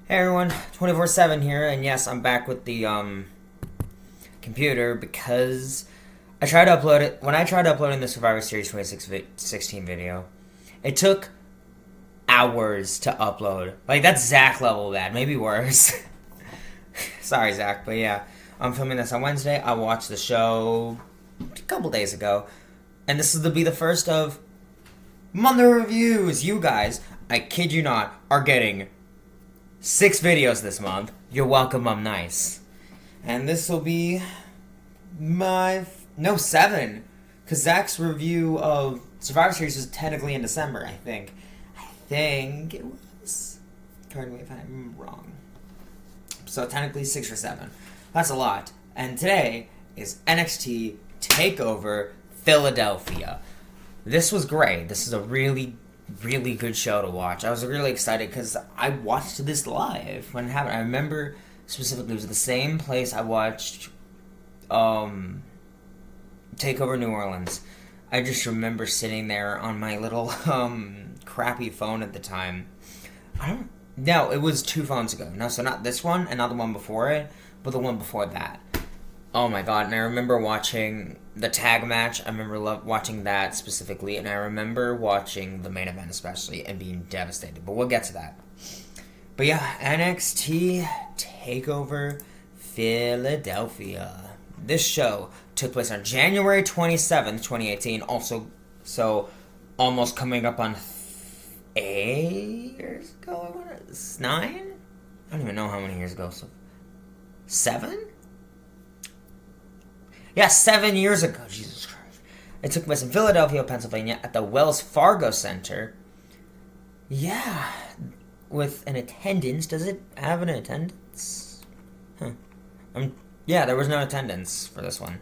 Hey everyone, 24/7 here, and yes, I'm back with the computer because I tried to upload it. When I tried uploading the Survivor Series 2016 video, it took hours to upload. Like, that's Zach level bad, maybe worse. Sorry, Zach, but yeah, I'm filming this on Wednesday. I watched the show a couple days ago, and this is to be the first of Monday reviews. You guys, I kid you not, are getting 6 videos this month. You're welcome, I'm nice. And this will be my... No, 7. Because Zach's review of Survivor Series was technically in December, I think. I think it was. Correct me if I'm wrong. So technically 6 or 7. That's a lot. And today is NXT TakeOver Philadelphia. This was great. This is a really good show to watch. I was really excited because I watched this live when it happened. I remember specifically it was the same place I watched TakeOver New Orleans. I just remember sitting there on my little crappy phone at the time. No, it was 2 phones ago. No, so not this one and not the one before it, but the one before that. Oh my god, and I remember watching the tag match. I remember watching that specifically, and I remember watching the main event especially and being devastated. But we'll get to that. But yeah, NXT TakeOver Philadelphia. This show took place on January 27th, 2018. Also, so almost coming up on 8 years ago? 9? I don't even know how many years ago. So 7? Yeah, 7 years ago. Jesus Christ. It took place in Philadelphia, Pennsylvania at the Wells Fargo Center. Yeah. With an attendance. Does it have an attendance? Huh. Yeah, there was no attendance for this one.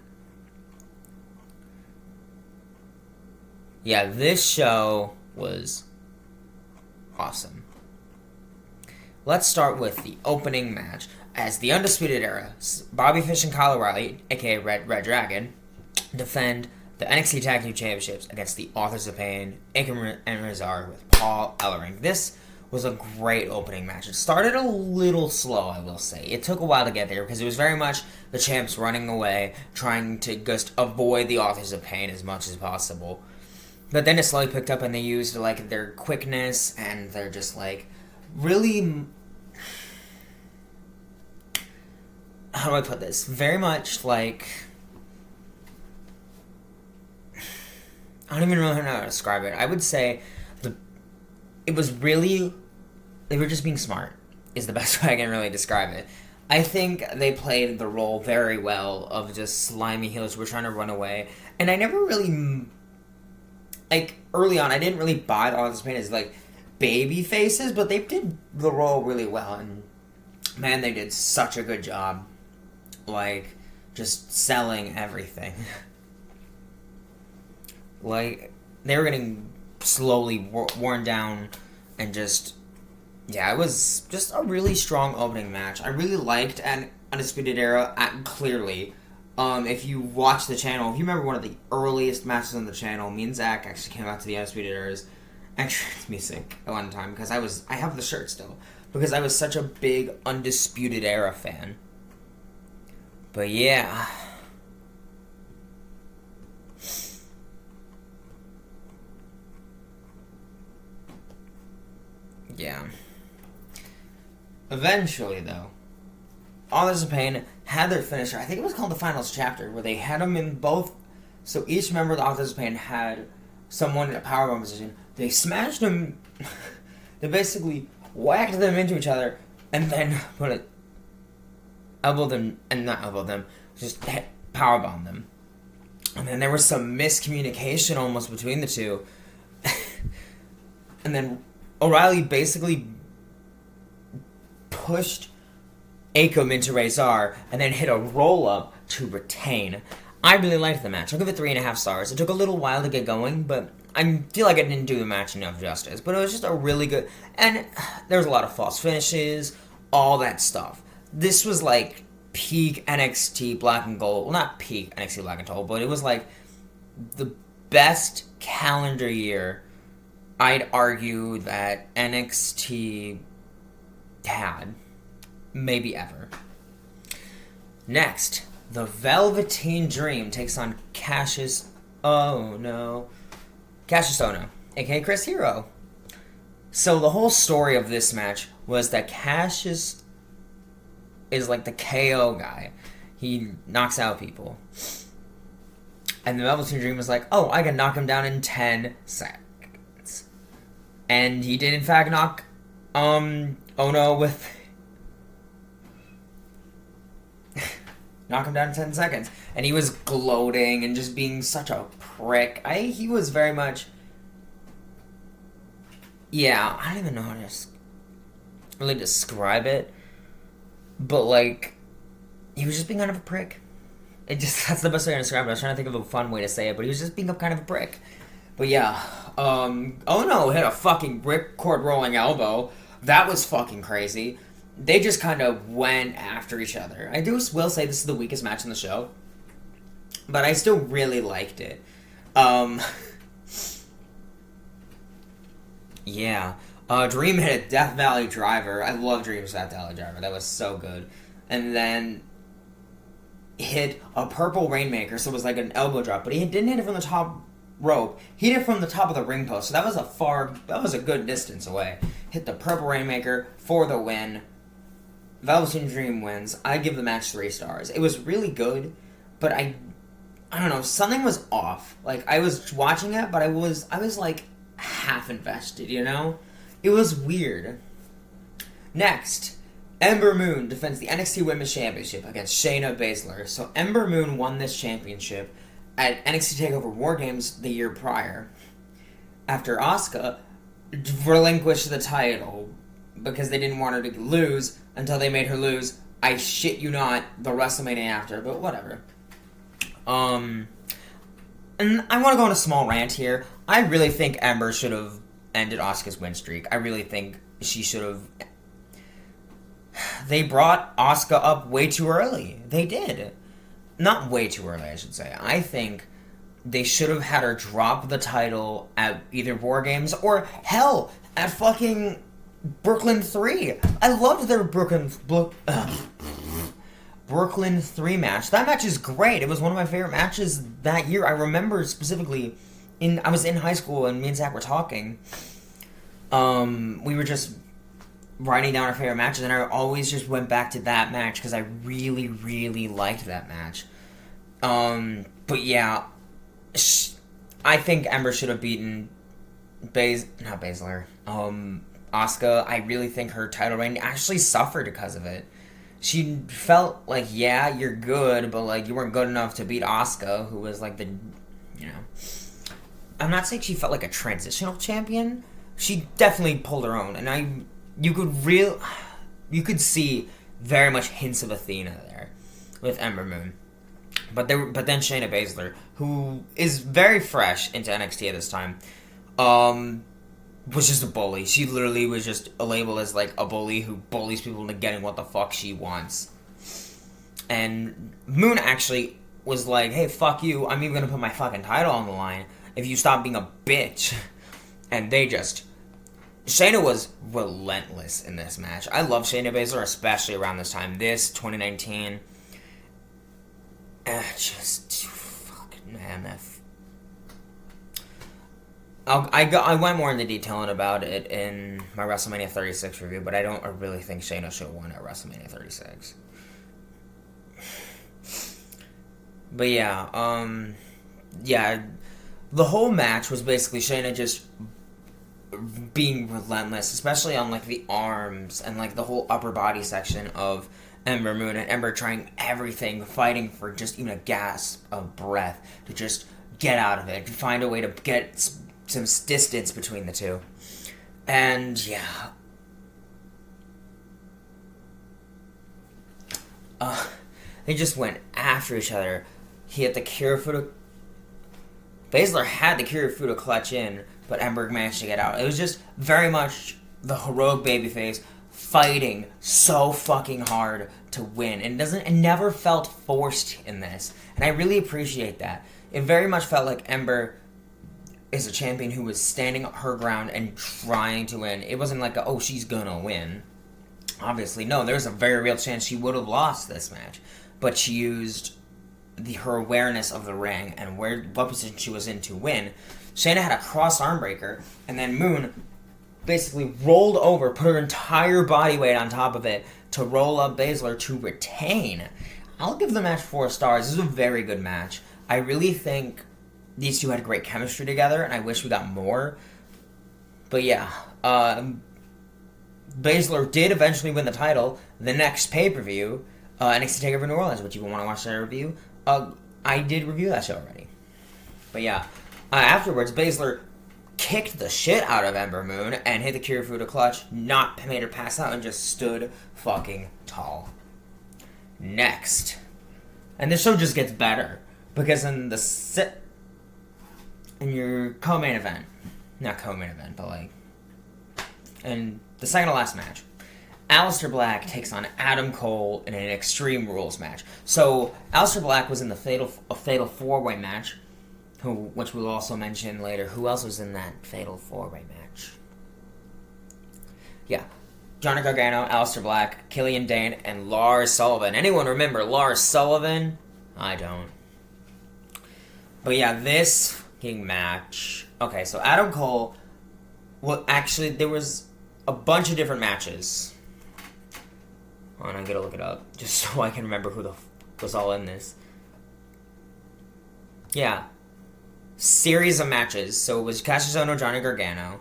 Yeah, this show was awesome. Let's start with the opening match. As the Undisputed Era, Bobby Fish and Kyle O'Reilly, aka Red Dragon, defend the NXT Tag Team Championships against the Authors of Pain, Akam and Razar with Paul Ellering. This was a great opening match. It started a little slow, I will say. It took a while to get there because it was very much the champs running away, trying to just avoid the Authors of Pain as much as possible. But then it slowly picked up and they used like their quickness and their just like really... How do I put this? Very much like... I don't even know how to describe it. I would say it was really... They were just being smart, is the best way I can really describe it. I think they played the role very well of just slimy heels who were trying to run away. And I never really... Like, early on, I didn't really buy all this pain as, like, baby faces, but they did the role really well. And, man, they did such a good job. Like, just selling everything. Like, they were getting slowly worn down and just... Yeah, it was just a really strong opening match. I really liked an Undisputed Era, clearly. If you watch the channel, if you remember one of the earliest matches on the channel, me and Zach actually came out to the Undisputed Eras. Actually, it's me sick at one time, because I have the shirt still. Because I was such a big Undisputed Era fan. But yeah. Yeah. Eventually, though, Authors of Pain had their finisher. I think it was called the Finals Chapter, where they had them in both. So each member of the Authors of Pain had someone in a powerbomb position. They smashed them. They basically whacked them into each other, and then just powerbomb them. And then there was some miscommunication almost between the two. And then O'Reilly basically pushed Akam into Razor and then hit a roll-up to retain. I really liked the match. I'll give it 3.5 stars. It took a little while to get going, but I feel like I didn't do the match enough justice. But it was just a really good... And there was a lot of false finishes, all that stuff. This was like peak NXT Black and Gold. Well, not peak NXT Black and Gold, but it was like the best calendar year. I'd argue that NXT had. Maybe ever. Next, the Velveteen Dream takes on Cassius Ohno, aka Chris Hero. So the whole story of this match was that Cassius is like the KO guy. He knocks out people. And the Velveteen Dream was like, oh, I can knock him down in 10 seconds. And he did in fact knock Ohno with... knock him down in 10 seconds. And he was gloating and just being such a prick. He was very much... Yeah, I don't even know how to really describe it. But, like, he was just being kind of a prick. That's the best way to describe it. I was trying to think of a fun way to say it, but he was just being kind of a prick. But yeah, Ohno hit a fucking ripcord rolling elbow. That was fucking crazy. They just kind of went after each other. I will say this is the weakest match in the show, but I still really liked it. Yeah. Dream hit a Death Valley Driver. I love Dream's Death Valley Driver. That was so good. And then hit a Purple Rainmaker, so it was like an elbow drop, but he didn't hit it from the top rope. He hit it from the top of the ring post, so that was a good distance away. Hit the Purple Rainmaker for the win. Velveteen Dream wins. I give the match 3 stars. It was really good, but I don't know, something was off. Like, I was watching it, but I was like half invested, you know? It was weird. Next, Ember Moon defends the NXT Women's Championship against Shayna Baszler. So Ember Moon won this championship at NXT TakeOver War Games the year prior, after Asuka relinquished the title because they didn't want her to lose until they made her lose, I shit you not, the WrestleMania after, but whatever. And I want to go on a small rant here. I really think Ember should have ended Asuka's win streak. I really think she should have... They brought Asuka up way too early. They did. Not way too early, I should say. I think they should have had her drop the title at either War Games or, hell, at fucking Brooklyn 3. I loved their Brooklyn 3 match. That match is great. It was one of my favorite matches that year. I remember specifically, I was in high school and me and Zach were talking. We were just writing down our favorite matches, and I always just went back to that match because I really, really liked that match. But yeah, I think Ember should have beaten Baszler. Asuka. I really think her title reign actually suffered because of it. She felt like, yeah, you're good, but like you weren't good enough to beat Asuka, who was like I'm not saying she felt like a transitional champion. She definitely pulled her own, and you could see very much hints of Athena there with Ember Moon. But then Shayna Baszler, who is very fresh into NXT at this time, was just a bully. She literally was just labeled as like a bully who bullies people into getting what the fuck she wants. And Moon actually was like, hey, fuck you, I'm even gonna put my fucking title on the line if you stop being a bitch. And Shayna was relentless in this match. I love Shayna Baszler, especially around this time. 2019. I went more into detail about it in my WrestleMania 36 review, but I really think Shayna should have won at WrestleMania 36. But yeah, the whole match was basically Shayna just being relentless, especially on like the arms and like the whole upper body section of Ember Moon, and Ember trying everything, fighting for just even a gasp of breath to just get out of it, to find a way to get some distance between the two. And yeah, they just went after each other. He had the Kirifuda. Baszler had the Kirifuda clutch in, but Ember managed to get out. It was just very much the heroic babyface fighting so fucking hard to win. And it never felt forced in this. And I really appreciate that. It very much felt like Ember is a champion who was standing her ground and trying to win. It wasn't like, she's gonna win. Obviously, no, there's a very real chance she would have lost this match. But she used her awareness of the ring and what position she was in to win. Shayna had a cross arm breaker, and then Moon basically rolled over, put her entire body weight on top of it to roll up Baszler to retain. I'll give the match 4 stars. This is a very good match. I really think these two had great chemistry together, and I wish we got more. But yeah, Baszler did eventually win the title. The next pay-per-view, NXT TakeOver New Orleans, which you want to watch that review, I did review that show already. But yeah, afterwards, Baszler kicked the shit out of Ember Moon and hit the Kirifuda clutch, not made her pass out, and just stood fucking tall. Next. And this show just gets better, because in your co-main event, not co-main event, but like, in the second to last match, Aleister Black takes on Adam Cole in an Extreme Rules match. So, Aleister Black was in the Fatal 4-Way match, which we'll also mention later. Who else was in that Fatal 4-Way match? Yeah. Johnny Gargano, Aleister Black, Killian Dane, and Lars Sullivan. Anyone remember Lars Sullivan? I don't. But yeah, this fucking match. Okay, so Adam Cole. Well, actually, there was a bunch of different matches. Hold on, I'm gonna look it up just so I can remember who was all in this. Yeah. Series of matches. So it was Cassius Ohno, Johnny Gargano,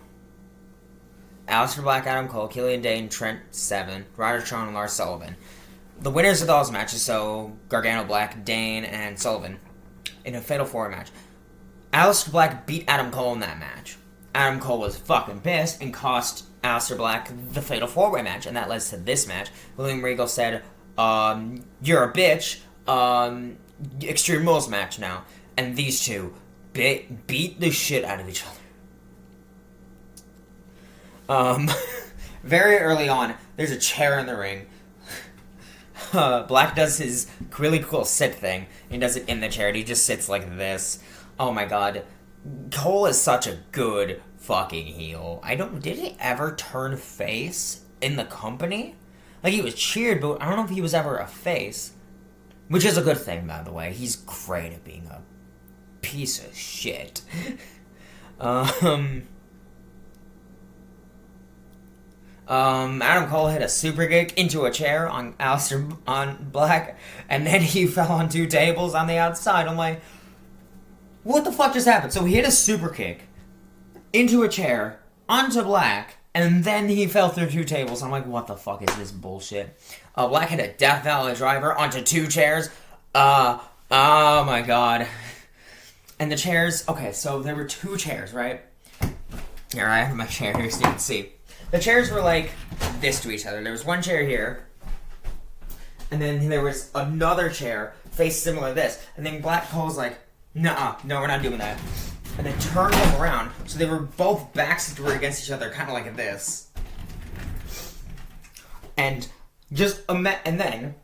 Aleister Black, Adam Cole, Killian Dane, Trent Seven, Ryder Strong, and Lars Sullivan. The winners of those matches, so Gargano, Black, Dane, and Sullivan, in a Fatal 4 match. Aleister Black beat Adam Cole in that match. Adam Cole was fucking pissed and cost Aleister Black the Fatal 4-Way match, and that led to this match. William Regal said, you're a bitch, Extreme Rules match now. And these two beat the shit out of each other. Very early on, there's a chair in the ring. Black does his really cool sit thing. He does it in the chair, and he just sits like this. Oh my god. Cole is such a good fucking heel. Did he ever turn face in the company? Like, he was cheered, but I don't know if he was ever a face. Which is a good thing, by the way. He's great at being a piece of shit. Adam Cole hit a super kick into a chair on Black, and then he fell on 2 tables on the outside. I'm like, what the fuck just happened? So he hit a super kick into a chair onto Black, and then he fell through 2 tables. I'm like, what the fuck is this bullshit? Black hit a Death Valley driver onto 2 chairs. Oh my god. And the chairs, okay, so there were 2 chairs, right? Here, I have my chair here so you can see. The chairs were like this to each other. There was one chair here, and then there was another chair faced similar to this. And then Black Cole's like, no, we're not doing that. And then turned them around, so they were both backs against each other, kind of like this. And then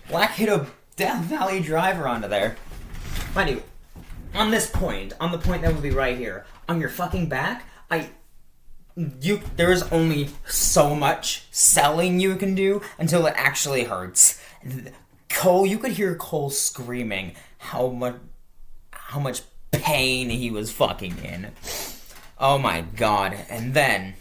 Black hit a Death Valley driver onto there. Mind you, on the point that would be right here, on your fucking back, there is only so much selling you can do until it actually hurts. Cole, you could hear Cole screaming how much pain he was fucking in. Oh my god. And then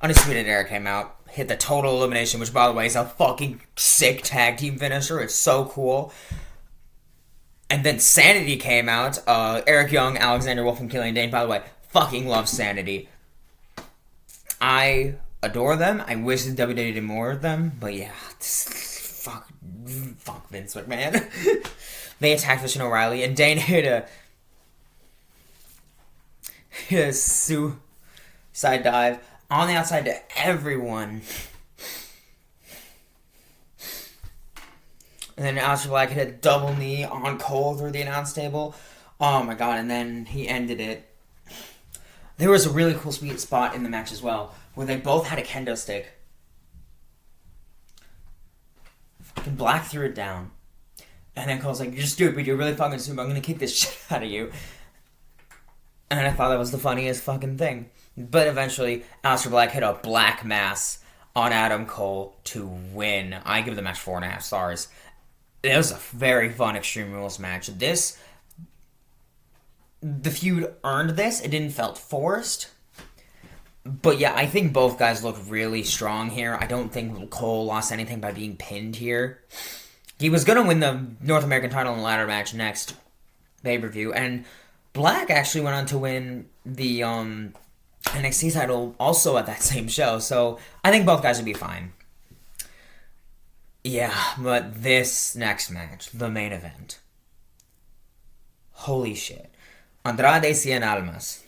Undisputed Era came out, hit the Total Elimination, which by the way is a fucking sick tag team finisher. It's so cool. And then Sanity came out. Eric Young, Alexander Wolf, and Killian Dane. By the way, fucking love Sanity. I adore them. I wish the WWE did more of them. But yeah, fuck Vince McMahon. They attacked Fish and O'Reilly, and Dane hit a suicide dive on the outside to everyone. And then Aleister Black hit a double knee on Cole through the announce table. Oh my god, and then he ended it. There was a really cool sweet spot in the match as well, where they both had a kendo stick. And Black threw it down. And then Cole's like, you're stupid, you're really fucking stupid, I'm gonna kick this shit out of you. And I thought that was the funniest fucking thing. But eventually, Aleister Black hit a black mass on Adam Cole to win. I give the match 4.5 stars. It was a very fun Extreme Rules match. The feud earned this. It didn't felt forced. But yeah, I think both guys look really strong here. I don't think Cole lost anything by being pinned here. He was going to win the North American title in the ladder match next pay-per-view. And Black actually went on to win the NXT title also at that same show. So I think both guys would be fine. Yeah, but this next match, the main event. Holy shit. Andrade Cien Almas,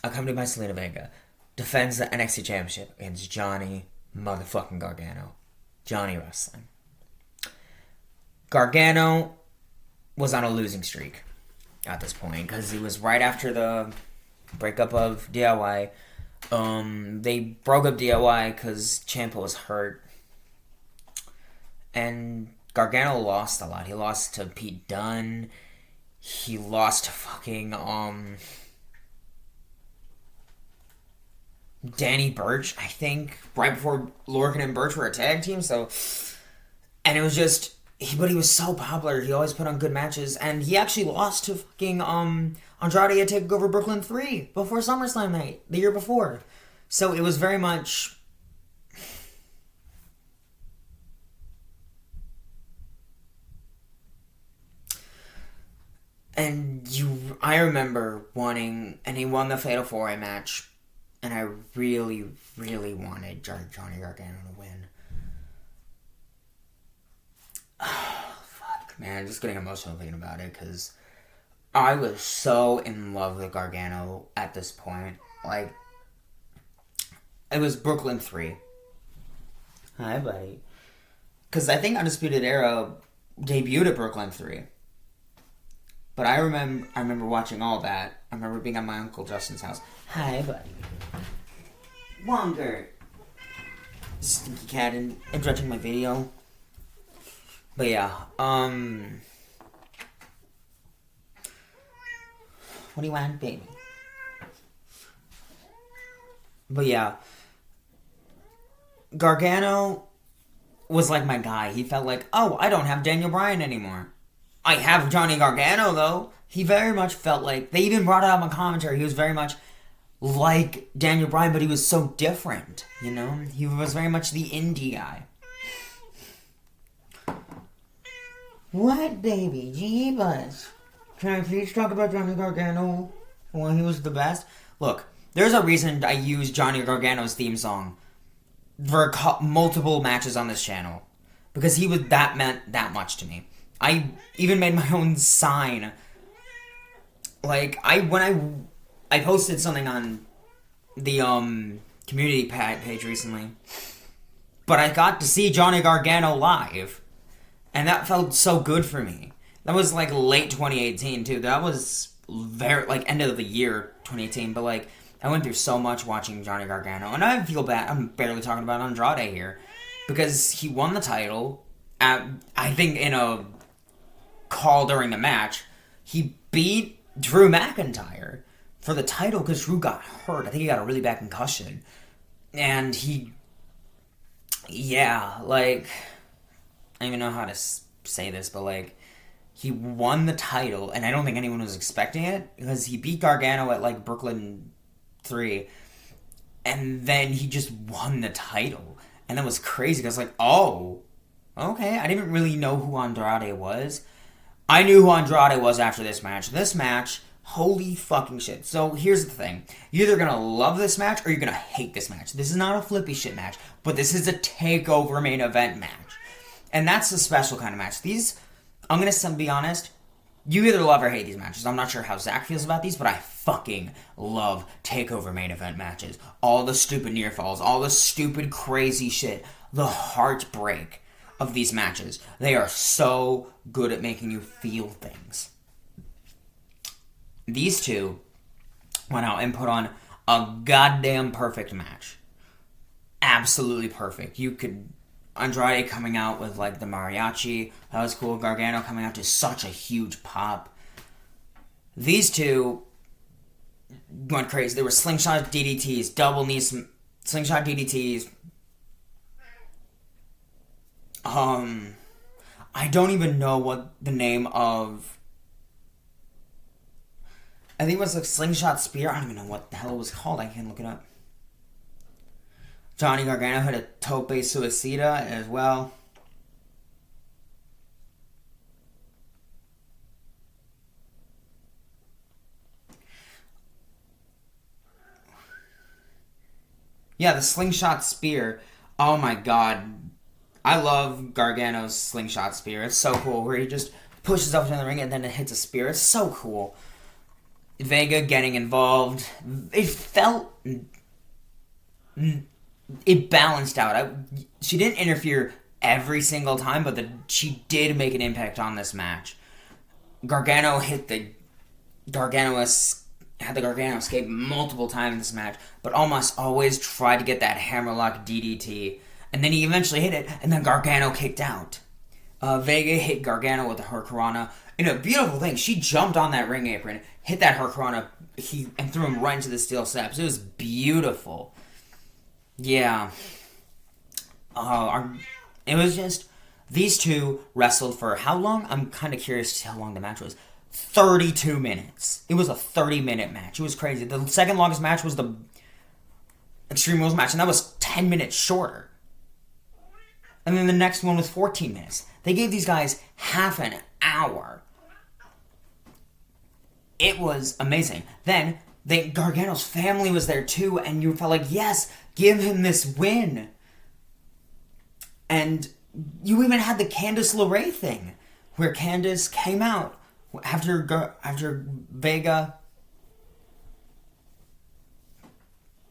accompanied by Selena Vega, defends the NXT Championship against Johnny motherfucking Gargano. Johnny Wrestling. Gargano was on a losing streak at this point because he was right after the breakup of DIY. They broke up DIY because Ciampa was hurt. And Gargano lost a lot. He lost to Pete Dunne. He lost to fucking, Danny Burch, I think, right before Lorcan and Burch were a tag team, so... And it was just... But he was so popular, he always put on good matches, and he actually lost to fucking, Andrade at TakeOver Brooklyn 3 before SummerSlam night, the year before. So it was very much... And I remember wanting, and he won the Fatal 4-Way match, and I really, really wanted Johnny Gargano to win. Oh, fuck, man, I'm just getting emotional thinking about it, because I was so in love with Gargano at this point. Like, it was Brooklyn 3. Hi, buddy. Because I think Undisputed Era debuted at Brooklyn 3. But I remember watching all that. I remember being at my Uncle Justin's house. Hi, buddy. Longer. Stinky cat interrupting my video. But yeah, what do you want, baby? But yeah, Gargano was like my guy. He felt like, oh, I don't have Daniel Bryan anymore. I have Johnny Gargano, though. He very much felt like... They even brought it up on commentary. He was very much like Daniel Bryan, but he was so different, you know? He was very much the indie guy. What, baby? Jeebus. Can I please talk about Johnny Gargano when he was the best? Look, there's a reason I use Johnny Gargano's theme song for multiple matches on this channel. Because that meant that much to me. I even made my own sign. Like, when I posted something on the community page recently, but I got to see Johnny Gargano live, and that felt so good for me. That was like late 2018 too. That was very like end of the year 2018. But like, I went through so much watching Johnny Gargano, and I feel bad. I'm barely talking about Andrade here because he won the title. I think in a call during the match, he beat Drew McIntyre for the title because Drew got hurt. I think he got a really bad concussion. And like, I don't even know how to say this, but like, he won the title, and I don't think anyone was expecting it because he beat Gargano at like Brooklyn 3, and then he just won the title. And that was crazy because like, oh, okay, I didn't really know who Andrade was. I knew who Andrade was after this match. This match, holy fucking shit. So here's the thing. You're either gonna love this match or you're gonna hate this match. This is not a flippy shit match, but this is a TakeOver main event match. And that's a special kind of match. I'm gonna be honest, you either love or hate these matches. I'm not sure how Zach feels about these, but I fucking love TakeOver main event matches. All the stupid near falls, all the stupid crazy shit, the heartbreak of these matches. They are so good at making you feel things. These two went out and put on a goddamn perfect match. Absolutely perfect. Andrade coming out with like the mariachi, that was cool. Gargano coming out to such a huge pop. These two went crazy. There were slingshot DDTs, double knees, slingshot DDTs. I don't even know what the name of. I think it was a slingshot spear. I don't even know what the hell it was called. I can look it up. Johnny Gargano had a tope suicida as well. Yeah, the slingshot spear. Oh my god. I love Gargano's slingshot spear. It's so cool. Where he just pushes up in the ring and then it hits a spear. It's so cool. Vega getting involved. It felt... It balanced out. She didn't interfere every single time, but she did make an impact on this match. Gargano had the Gargano escape multiple times in this match, but almost always tried to get that hammerlock DDT. And then he eventually hit it, and then Gargano kicked out. Vega hit Gargano with the Hurricanrana. And a beautiful thing, she jumped on that ring apron, hit that Hurricanrana, and threw him right into the steel steps. It was beautiful. Yeah. It was just... These two wrestled for how long? I'm kind of curious to see how long the match was. 32 minutes. It was a 30-minute match. It was crazy. The second longest match was the Extreme Rules match, and that was 10 minutes shorter. And then the next one was 14 minutes. They gave these guys half an hour. It was amazing. Then, Gargano's family was there too, and you felt like, yes, give him this win. And you even had the Candice LeRae thing, where Candice came out after Vega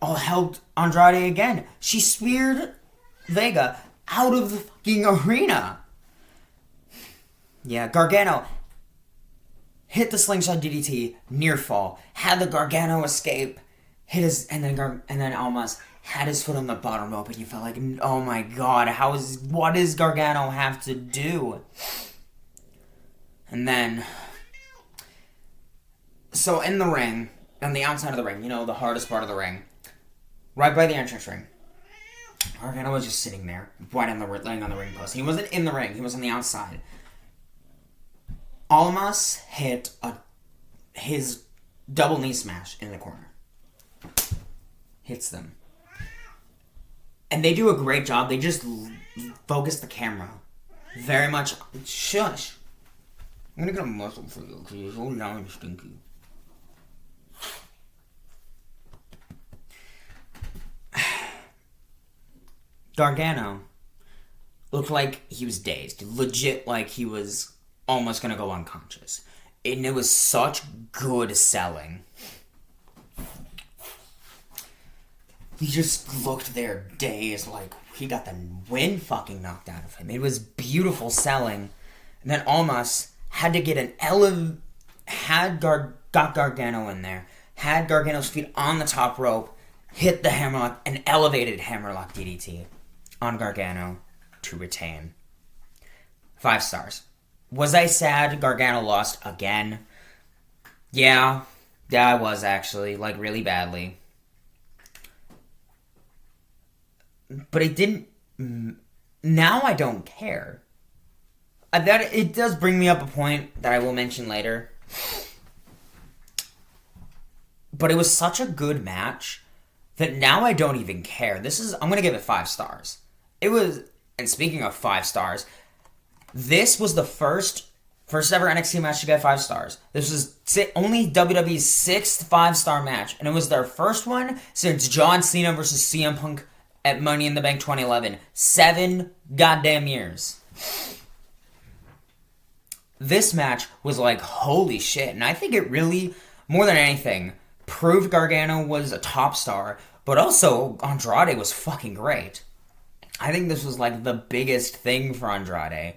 helped Andrade again. She speared Vega out of the fucking arena. Yeah, Gargano hit the slingshot DDT, near fall, had the Gargano escape, hit his, and then almost had his foot on the bottom rope, and you felt like, oh my god, what does Gargano have to do? And then, so in the ring, on the outside of the ring, the hardest part of the ring, right by the entrance ring, Gargano was just sitting there, laying on the ring post. He wasn't in the ring, he was on the outside. Almas hit his double knee smash in the corner. Hits them. And they do a great job. They just focus the camera very much. Shush. I'm gonna get a muscle for you because you're so loud and stinky. Gargano looked like he was dazed. Legit like he was almost gonna go unconscious. And it was such good selling. He just looked there dazed, like he got the wind fucking knocked out of him. It was beautiful selling. And then Almas had to get got Gargano in there, had Gargano's feet on the top rope, hit the hammerlock, an elevated hammerlock DDT on Gargano to retain. 5 stars. Was I sad Gargano lost again? Yeah, I was actually, like really badly. But it didn't... Now I don't care. It does bring me up a point that I will mention later. But it was such a good match that now I don't even care. I'm going to give it 5 stars. It was... And speaking of 5 stars, this was the first ever NXT match to get 5 stars. This was only WWE's 6th 5-star match. And it was their first one since John Cena versus CM Punk at Money in the Bank 2011. 7 goddamn years. This match was like, holy shit. And I think it really, more than anything, proved Gargano was a top star. But also, Andrade was fucking great. I think this was like the biggest thing for Andrade.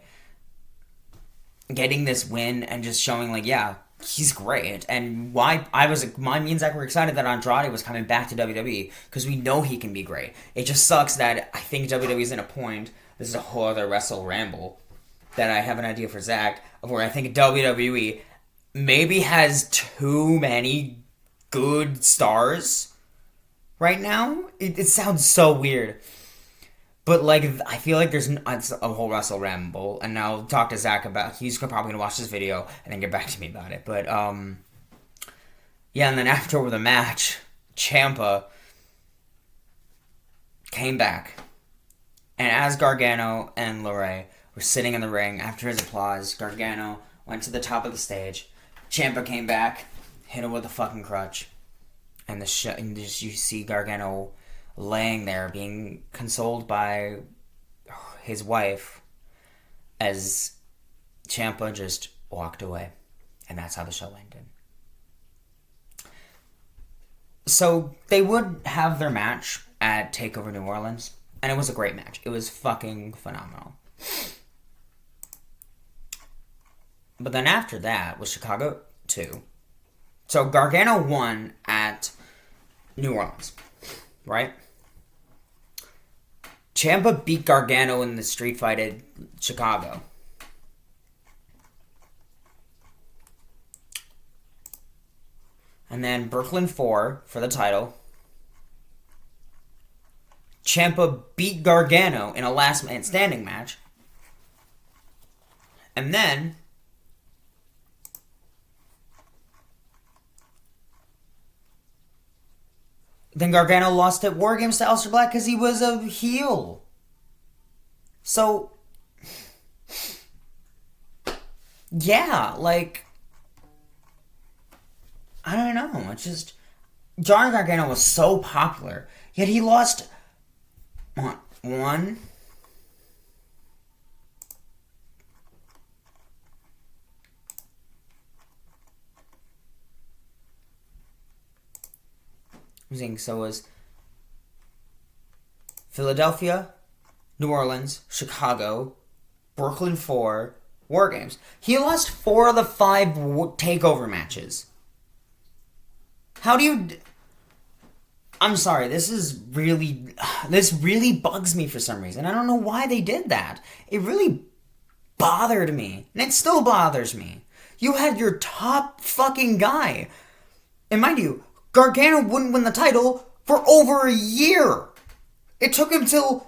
Getting this win and just showing like, yeah, he's great. And me and Zach were excited that Andrade was coming back to WWE because we know he can be great. It just sucks that I think WWE's in a point, this is a whole other Wrestle Ramble, that I have an idea for Zach, of where I think WWE maybe has too many good stars right now. It sounds so weird. But, like, I feel like there's a whole Wrestle Ramble, and I'll talk to Zach about, he's probably going to watch this video and then get back to me about it. But, yeah, and then after the match, Ciampa came back. And as Gargano and LeRae were sitting in the ring after his applause, Gargano went to the top of the stage. Ciampa came back, hit him with a fucking crutch. And you see Gargano laying there being consoled by his wife as Ciampa just walked away. And that's how the show ended. So they would have their match at TakeOver New Orleans, and it was a great match. It was fucking phenomenal. But then after that was Chicago 2. So Gargano won at New Orleans, right? Ciampa beat Gargano in the street fight at Chicago. And then Brooklyn 4 for the title. Ciampa beat Gargano in a last man standing match. And then Gargano lost at War Games to Aleister Black because he was a heel. So, yeah, like, I don't know. It's just, Johnny Gargano was so popular, yet he lost one. So it was Philadelphia, New Orleans, Chicago, Brooklyn 4, War Games. He lost 4 of the 5 TakeOver matches. How do you... I'm sorry, this really bugs me for some reason. I don't know why they did that. It really bothered me. And it still bothers me. You had your top fucking guy. And mind you, Gargano wouldn't win the title for over a year. It took him till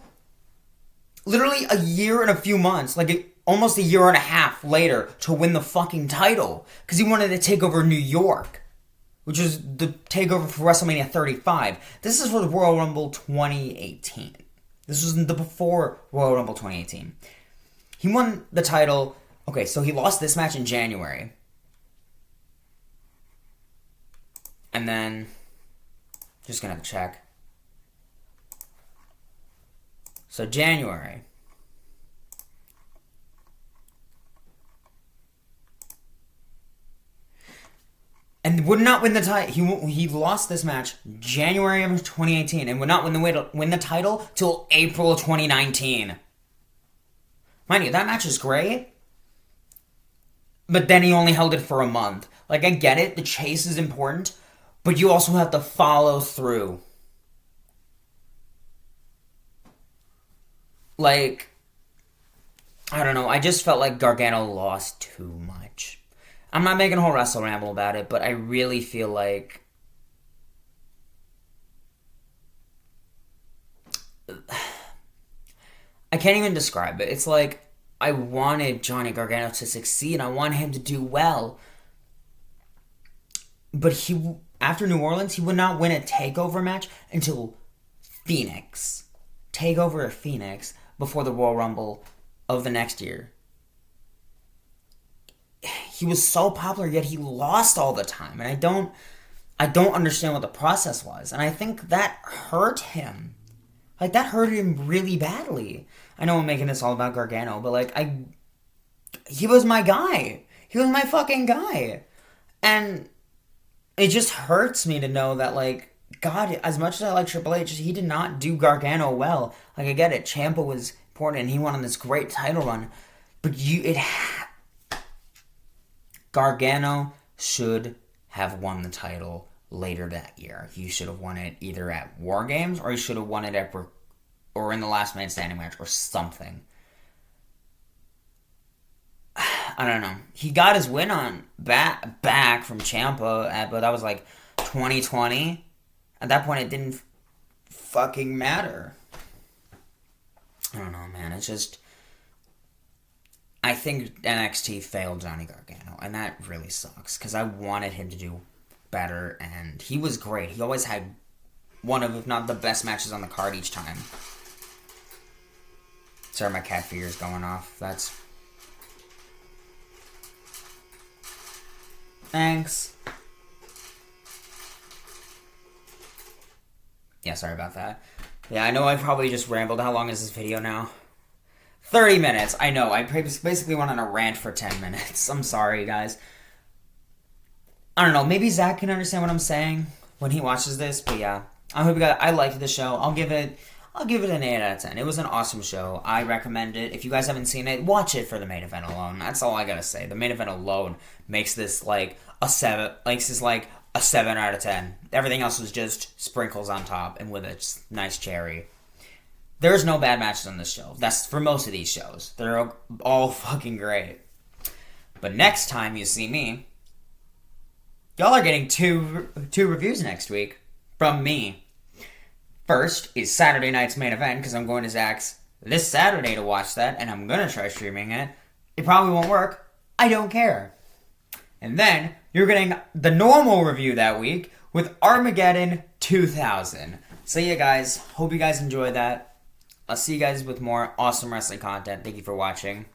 literally a year and a few months, almost a year and a half later, to win the fucking title. Because he wanted to take over New York, which is the takeover for WrestleMania 35. This is for the Royal Rumble 2018. This was the before Royal Rumble 2018. He won the title. Okay, so he lost this match in January. And then, just gonna have to check. So January. And would not win the title. He lost this match January of 2018 and would not win the title till April of 2019. Mind you, that match is great. But then he only held it for a month. I get it. The chase is important. But you also have to follow through. I don't know. I just felt like Gargano lost too much. I'm not making a whole Wrestle Ramble about it, but I really feel like... I can't even describe it. It's like, I wanted Johnny Gargano to succeed. I want him to do well. But after New Orleans, he would not win a TakeOver match until Phoenix. TakeOver at Phoenix before the Royal Rumble of the next year. He was so popular, yet he lost all the time. And I don't understand what the process was. And I think that hurt him. That hurt him really badly. I know I'm making this all about Gargano, but he was my guy. He was my fucking guy. And it just hurts me to know that, God, as much as I like Triple H, he did not do Gargano well. I get it. Ciampa was important, and he won on this great title run. But Gargano should have won the title later that year. He should have won it either at War Games, or he should have won it or in the last man standing match, or something. I don't know. He got his win on back from Ciampa, but that was 2020. At that point, it didn't fucking matter. I don't know, man. It's just... I think NXT failed Johnny Gargano, and that really sucks, because I wanted him to do better, and he was great. He always had one of, if not the best matches on the card each time. Sorry, my cat figure's going off. That's... Thanks. Yeah, sorry about that. Yeah, I know I probably just rambled. How long is this video now? 30 minutes. I know. I basically went on a rant for 10 minutes. I'm sorry, guys. I don't know. Maybe Zach can understand what I'm saying when he watches this. But yeah, I hope you guys... I liked the show. I'll give it an 8 out of 10. It was an awesome show. I recommend it. If you guys haven't seen it, watch it for the main event alone. That's all I gotta say. The main event alone makes this like a 7. Makes this like a 7 out of 10. Everything else was just sprinkles on top and with a nice cherry. There's no bad matches on this show. That's for most of these shows. They're all fucking great. But next time you see me, y'all are getting two reviews next week from me. First is Saturday night's main event, because I'm going to Zach's this Saturday to watch that, and I'm going to try streaming it. It probably won't work. I don't care. And then you're getting the normal review that week with Armageddon 2000. So yeah, guys. Hope you guys enjoyed that. I'll see you guys with more awesome wrestling content. Thank you for watching.